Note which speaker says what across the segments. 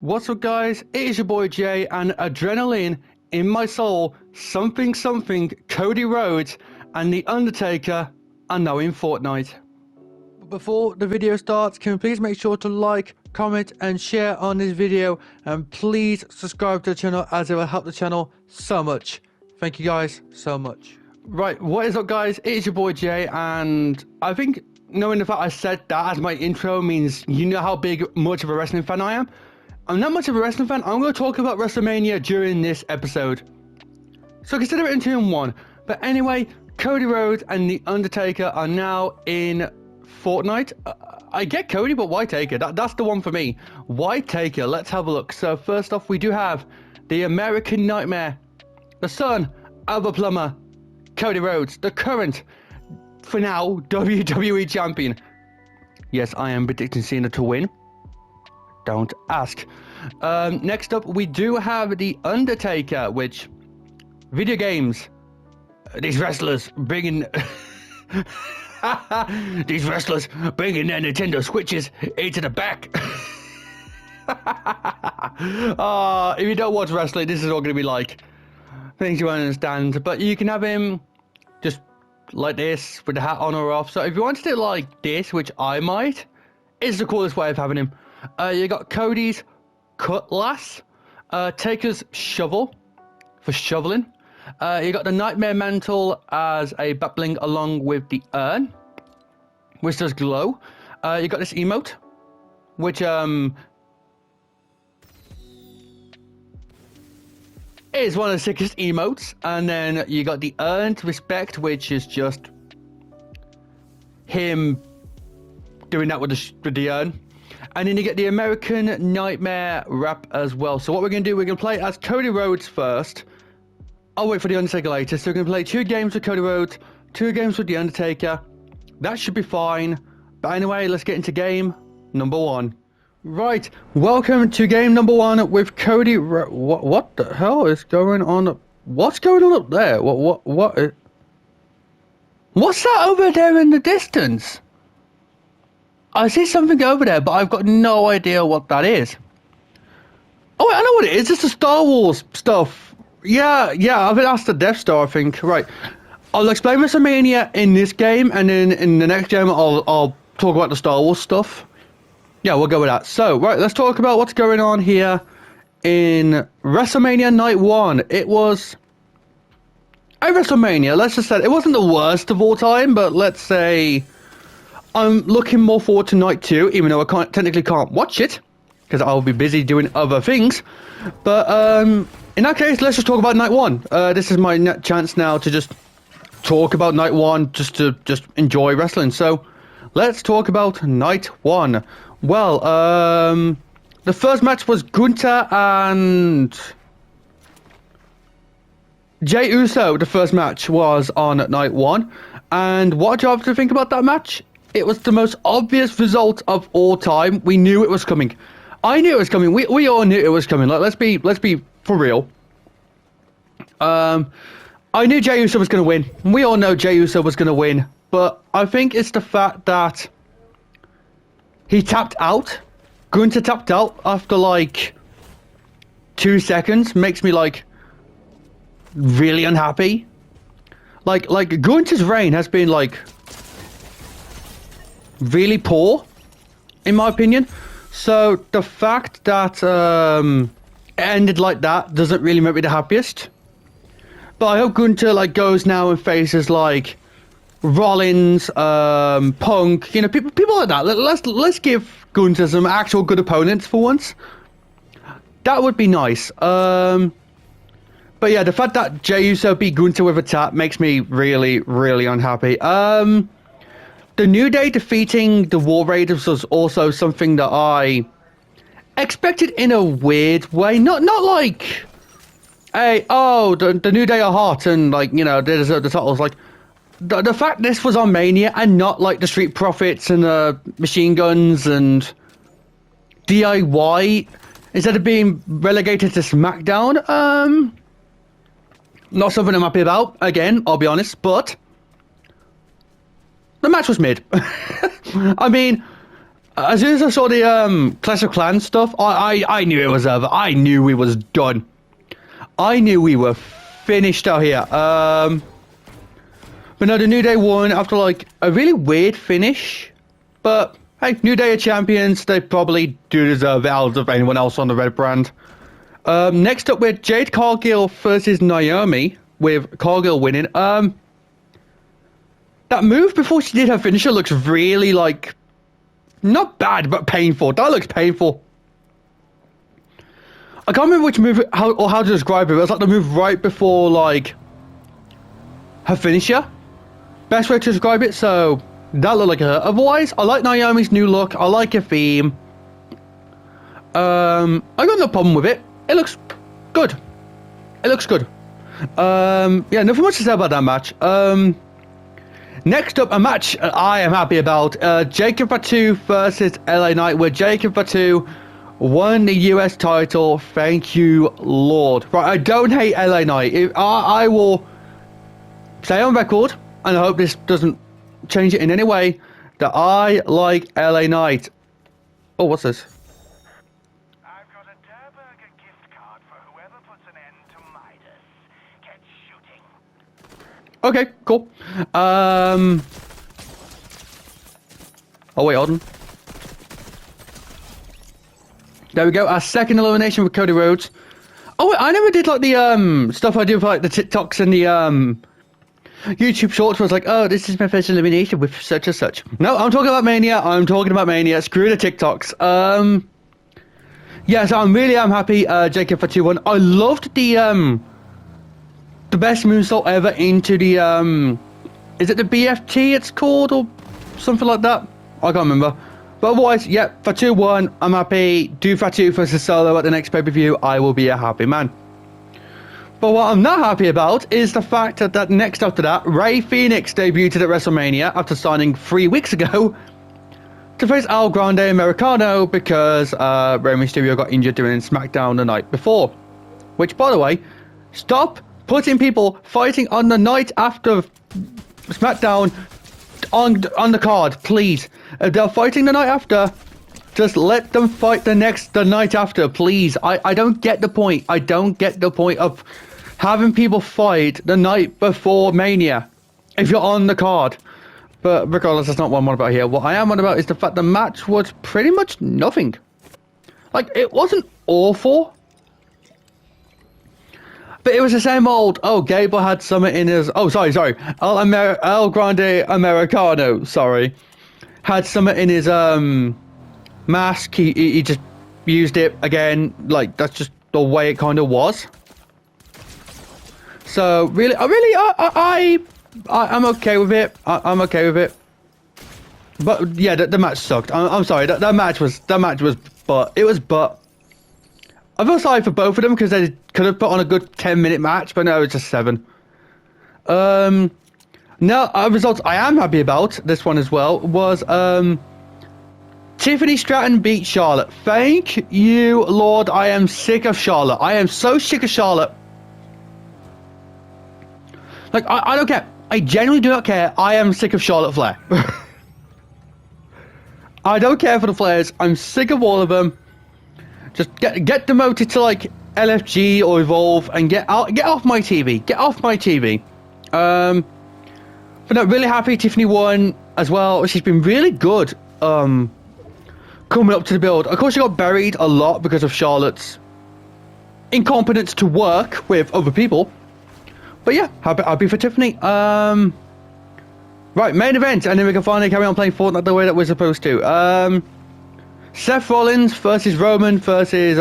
Speaker 1: What's up, guys? It is your boy Jay, and adrenaline in my soul, something Cody Rhodes and the Undertaker are now in Fortnite. Before the video starts, can you please make sure to like, comment and share on this video, and please subscribe to the channel as it will help the channel so much. Thank you guys so much. Right, what is up, guys? It is your boy Jay, and I think knowing the fact I said that as my intro means you know how much of a wrestling fan I am. I'm not much of a wrestling fan. I'm going to talk about Wrestlemania during this episode, so consider it in 2 in 1. But anyway, Cody Rhodes and the Undertaker are now in Fortnite. I get Cody, but why Taker? That's the one for me. Why Taker? Let's have a look. So first off, we do have the American Nightmare, the son of a plumber, Cody Rhodes, the current, for now, WWE champion. Yes, I am predicting Cena to win. Don't ask. Next up, we do have the Undertaker, which video games. These wrestlers bringing these wrestlers bringing their Nintendo Switches into the back. If you don't watch wrestling, this is all going to be like things you won't understand. But you can have him just like this with the hat on or off. So if you wanted it like this, which I might, it's the coolest way of having him. You got Cody's cutlass, Taker's shovel for shoveling. You got the Nightmare Mantle as a back bling along with the urn, which does glow. You got this emote, which is one of the sickest emotes. And then you got the earned respect, which is just him doing that with the urn. And then you get the American Nightmare rap as well. So what we're going to do, we're going to play as Cody Rhodes first. I'll wait for the Undertaker later. So we're going to play 2 games with Cody Rhodes, 2 games with the Undertaker. That should be fine. But anyway, let's get into game number 1. Right, welcome to game number 1 with Cody Rhodes. What the hell is going on? What's going on up there? What's that over there in the distance? I see something over there, but I've got no idea what that is. Oh, wait, I know what it is. It's the Star Wars stuff. Yeah, I think that's the Death Star, I think. Right. I'll explain Wrestlemania in this game, and then in the next game, I'll talk about the Star Wars stuff. Yeah, we'll go with that. So, right, let's talk about what's going on here in WrestleMania Night 1. It was a WrestleMania. Let's just say it wasn't the worst of all time, but let's say I'm looking more forward to Night 2, even though I technically can't watch it, because I'll be busy doing other things. But in that case, let's just talk about Night 1. This is my chance now to just talk about Night 1, just enjoy wrestling. So, let's talk about Night 1. Well, the first match was Gunther and Jey Uso. The first match was on Night 1. And what do you have to think about that match? It was the most obvious result of all time. We knew it was coming. I knew it was coming. We all knew it was coming. Like, let's be for real. I knew Jey Uso was going to win. We all know Jey Uso was going to win. But I think it's the fact that he tapped out. Gunther tapped out after like 2 seconds. Makes me like really unhappy. Like Gunther's reign has been like really poor, in my opinion. So the fact that it ended like that doesn't really make me the happiest. But I hope Gunther like goes now and faces like Rollins, Punk, you know, people like that. Let's give Gunther some actual good opponents for once. That would be nice. But yeah, the fact that Jey Uso beat Gunther with a tap makes me really, really unhappy. The New Day defeating the War Raiders was also something that I expected in a weird way. Not like, hey, oh, the New Day are hot and, like, you know, they deserve the titles. Like, the fact this was on Mania and not like the Street Profits and Machine Guns and DIY, instead of being relegated to SmackDown, not something I'm happy about. Again, I'll be honest, but the match was mid. I mean, As soon as I saw the Clash of Clans stuff, I knew it was over. I knew we was done. I knew we were finished out here. But no, the New Day won after like a really weird finish. But hey, New Day are champions. They probably do deserve it out of anyone else on the red brand. Next up, we're Jade Cargill versus Naomi, with Cargill winning. That move before she did her finisher looks really like not bad, but painful. That looks painful. I can't remember which move how to describe it. It was like the move right before like her finisher. Best way to describe it. So that looked like her. Otherwise, I like Naomi's new look. I like her theme. I got no problem with it. It looks good. It looks good. Yeah, nothing much to say about that match. Next up, a match I am happy about. Jacob Fatu versus LA Knight, where Jacob Fatu won the US title. Thank you, Lord. Right, I don't hate LA Knight. I will say on record, and I hope this doesn't change it in any way, that I like LA Knight. Oh, what's this?
Speaker 2: I've got a Durburger gift card for whoever puts an end to Midas. Get shooting.
Speaker 1: Okay, cool. Oh wait, hold on. There we go. Our second elimination with Cody Rhodes. Oh wait, I never did like the stuff I do for like the TikToks and the YouTube shorts. Where it's like, oh, this is my first elimination with such and such. No, I'm talking about Mania. I'm talking about Mania. Screw the TikToks. Yeah, so I'm happy. Jacob Fatu won. I loved the best moonsault ever into the is it the BFT it's called or something like that? I can't remember. But otherwise, yeah, Fatu won. I'm happy. Do Fatu versus Solo at the next pay-per-view. I will be a happy man. But what I'm not happy about is the fact that next after that, Rey Fenix debuted at WrestleMania after signing 3 weeks ago to face El Grande Americano because Rey Mysterio got injured during SmackDown the night before. Which, by the way, stop putting people fighting on the night after SmackDown on the card, please. If they're fighting the night after, just let them fight the night after, please. I don't get the point. I don't get the point of having people fight the night before Mania if you're on the card. But regardless, that's not what I'm on about here. What I am on about is the fact the match was pretty much nothing. Like, it wasn't awful, but it was the same old, oh, Gable had something in his... Oh, sorry. El Grande Americano, sorry. Had something in his mask. He just used it again. Like, that's just the way it kind of was. So, really, I'm okay with it. I'm okay with it. But, yeah, the match sucked. I'm sorry. That match was... But it was but... I feel sorry for both of them because they could have put on a good 10-minute match, but no, it's just 7. Now, results I am happy about, this one as well, was Tiffany Stratton beat Charlotte. Thank you, Lord. I am sick of Charlotte. I am so sick of Charlotte. Like, I don't care. I genuinely do not care. I am sick of Charlotte Flair. I don't care for the Flairs. I'm sick of all of them. Just get demoted to like LFG or Evolve and get off my TV. Get off my TV. But no, really happy Tiffany won as well. She's been really good coming up to the build. Of course, she got buried a lot because of Charlotte's incompetence to work with other people. But yeah, happy for Tiffany. Right, main event, and then we can finally carry on playing Fortnite the way that we're supposed to. Seth Rollins versus Roman versus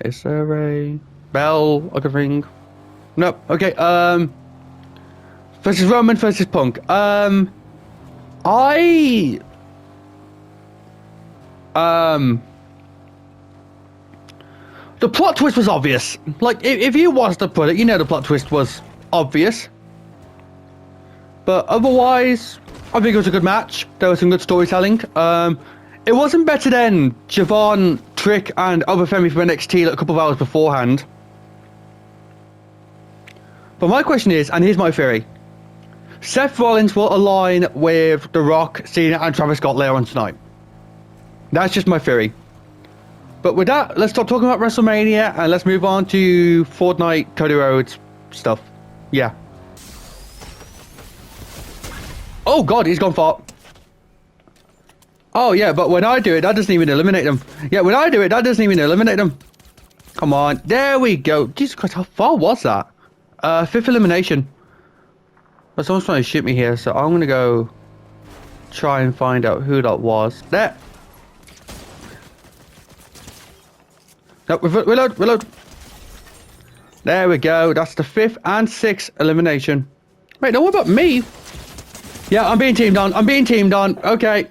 Speaker 1: is there a bell I can ring? No, okay, versus Roman versus Punk. The plot twist was obvious. Like, if you watched the product, you know the plot twist was obvious. But otherwise, I think it was a good match. There was some good storytelling. It wasn't better than Javon, Trick, and Obafemi from NXT a couple of hours beforehand. But my question is, and here's my theory. Seth Rollins will align with The Rock, Cena, and Travis Scott later on tonight. That's just my theory. But with that, let's stop talking about WrestleMania and let's move on to Fortnite, Cody Rhodes stuff. Yeah. Oh god, he's gone far. Oh yeah, but when I do it, that doesn't even eliminate them. Yeah, when I do it, that doesn't even eliminate them. Come on, there we go. Jesus Christ, how far was that? 5th elimination. But someone's trying to shoot me here, so I'm gonna go try and find out who that was. There. No, reload. There we go. That's the 5th and 6th elimination. Wait, no, what about me? Yeah, I'm being teamed on. Okay.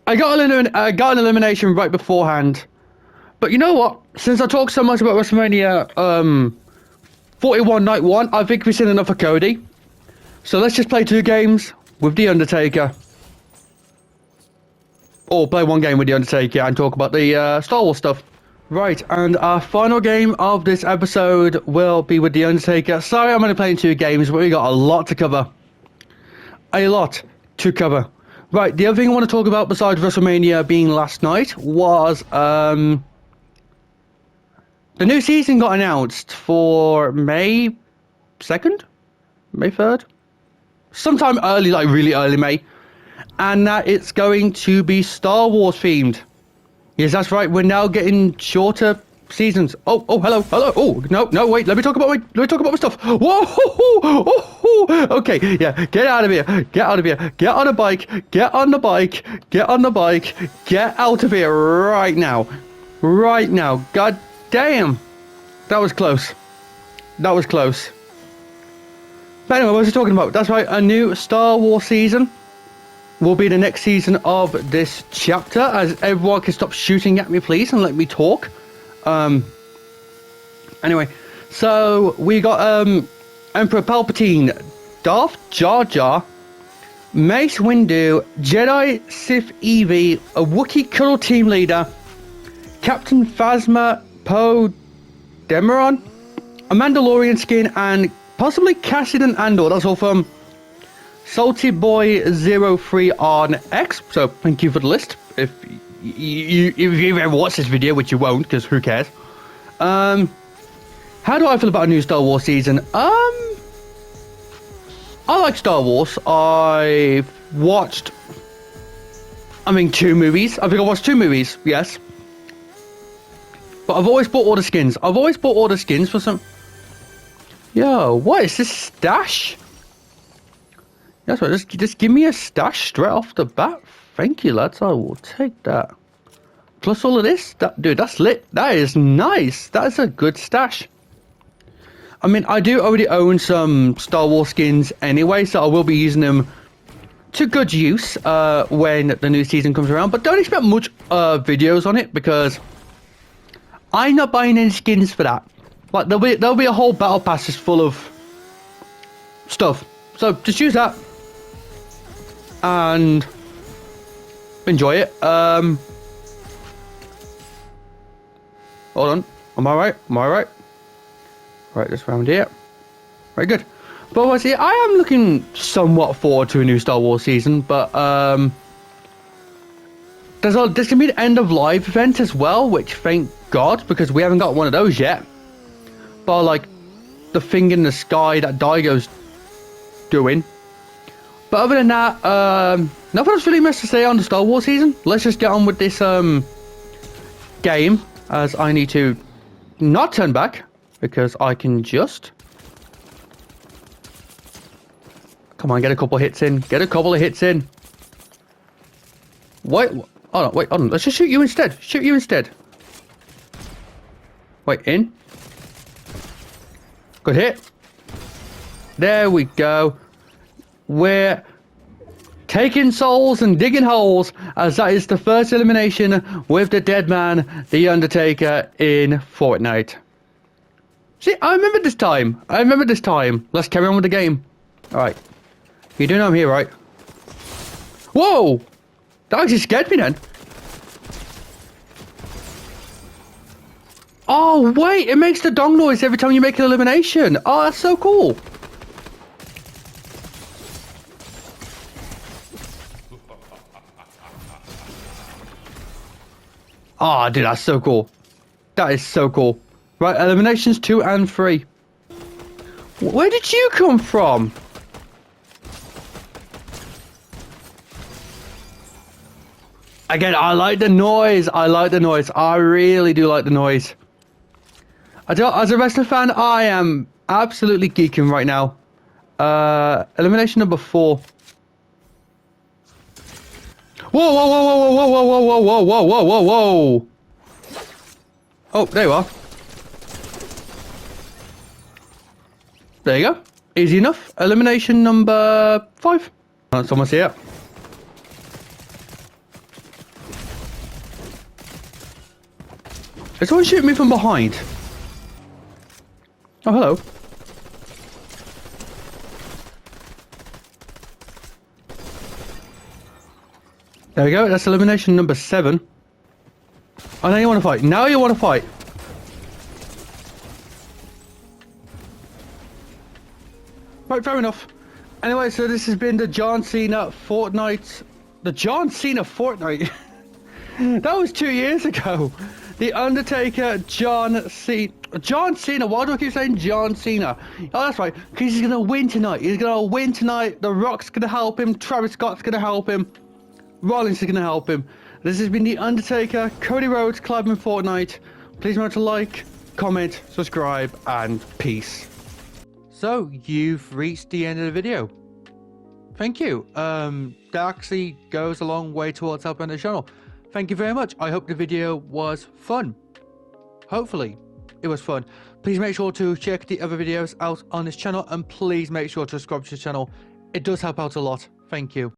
Speaker 1: I got an elimination right beforehand. But you know what? Since I talked so much about WrestleMania 41 Night 1, I think we've seen enough of Cody. So let's just play 2 games with The Undertaker. Or play 1 game with The Undertaker and talk about the Star Wars stuff. Right, and our final game of this episode will be with The Undertaker. Sorry I'm only playing 2 games, but we got a lot to cover. A lot to cover. Right, the other thing I want to talk about besides WrestleMania being last night was the new season got announced for May 2nd? May 3rd? Sometime early, like really early May. And that it's going to be Star Wars themed. Yes, that's right. We're now getting shorter seasons. Oh, hello. Oh, no, wait. Let me talk about my stuff. Whoa, okay, yeah. Get out of here. Get on a bike. Get on the bike. Get out of here right now. God damn. That was close. But anyway, what was I talking about? That's right. A new Star Wars season will be the next season of this chapter, as everyone can stop shooting at me please and let me talk. Anyway, so we got Emperor Palpatine, Darth Jar Jar, Mace Windu, Jedi Sith Evie, a Wookiee Cuddle Team Leader, Captain Phasma Poe Dameron, a Mandalorian skin, and possibly Cassidy Andor. That's all from Salty Boy 03 on X. So thank you for the list. If you ever watched this video, which you won't, because who cares? How do I feel about a new Star Wars season? I like Star Wars. I've watched 2 movies. I think I watched 2 movies, yes. But I've always bought all the skins. For some... Yo, what is this stash? That's right, just give me a stash straight off the bat. Thank you, lads. I will take that. Plus all of this. Dude, that's lit. That is nice. That is a good stash. I do already own some Star Wars skins anyway, so I will be using them to good use when the new season comes around. But don't expect much videos on it, because I'm not buying any skins for that. Like, there'll be a whole battle pass just full of stuff. So just use that and enjoy it. Hold on. Am I right? Right, this round here. Very good. But obviously, I am looking somewhat forward to a new Star Wars season, but there's going to be an end of life event as well, which thank God, because we haven't got one of those yet. But like the thing in the sky that Daigo's doing. But other than that, nothing else really much to say on the Star Wars season. Let's just get on with this game, as I need to not turn back, because I can just... Come on, get a couple of hits in. Wait, hold on. Let's just shoot you instead. Wait, in. Good hit. There we go. We're taking souls and digging holes, as that is the first elimination with the dead man, The Undertaker, in Fortnite. See, I remember this time. Let's carry on with the game. Alright. You do know I'm here, right? Whoa! That actually scared me then. Oh, wait, it makes the dong noise every time you make an elimination. Oh, that's so cool. Oh, dude, that's so cool. That is so cool. Right, eliminations 2 and 3. Where did you come from? Again, I like the noise. I like the noise. I really do like the noise. As a wrestling fan, I am absolutely geeking right now. Elimination number 4. Whoa, whoa, whoa, whoa, whoa, whoa, whoa, whoa, whoa, whoa, whoa, whoa. Oh, there you are. There you go. Easy enough. Elimination number 5. Oh, someone's here. Is someone shooting me from behind? Oh, hello. There we go. That's elimination number 7. Oh, now you want to fight. Now you want to fight. Right, fair enough. Anyway, so this has been the John Cena Fortnite. The John Cena Fortnite. That was 2 years ago. The Undertaker, John Cena. John Cena. Why do I keep saying John Cena? Oh, that's right. Because he's gonna win tonight. He's gonna win tonight. The Rock's gonna help him. Travis Scott's gonna help him. Rollins is gonna help him. This has been the Undertaker, Cody Rhodes, climbing Fortnite. Please remember to like, comment, subscribe, and peace. So you've reached the end of the video. Thank you. That actually goes a long way towards helping the channel. Thank you very much. I hope the video was fun. Hopefully it was fun. Please make sure to check the other videos out on this channel, and please make sure to subscribe to the channel. It does help out a lot. Thank you.